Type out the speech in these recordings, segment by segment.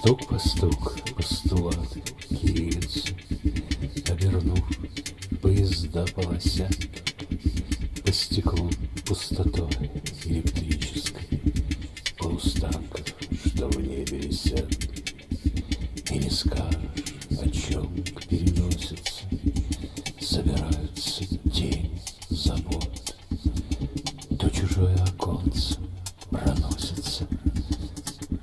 Стук, постулаты, кирицы, обернув, поезда полосят по стеклу пустотой электрической, полустанков, что в небе висят. И не скажешь, о чем переносится, собираются тени забот. То чужое оконце проносится,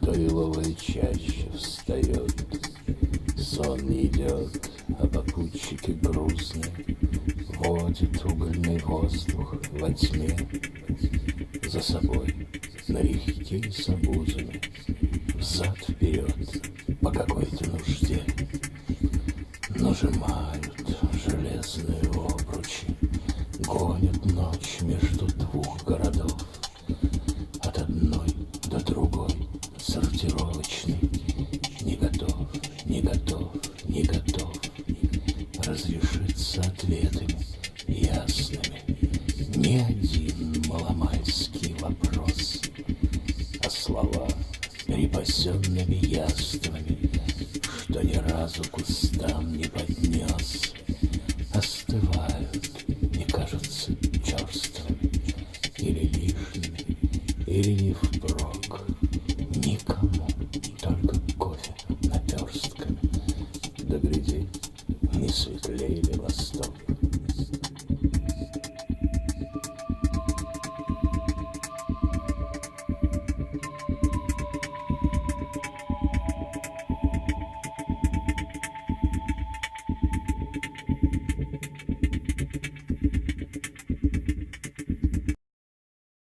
то еловая чаще встает. Сон не идет, а попутчики грузные водят угольный воздух во тьме за собой налегке с обузами, взад-вперед по какой-то нужде. Нажимают железные обручи, гонят ночь между двух городов, от одной до другой сортировочный. Не готов, не готов, не готов разрешиться ответами ясными ни один маломальский вопрос, а слова припасенными яствами, что ни разу к устам не поднес, остывают и кажутся черствыми или лишними, или не в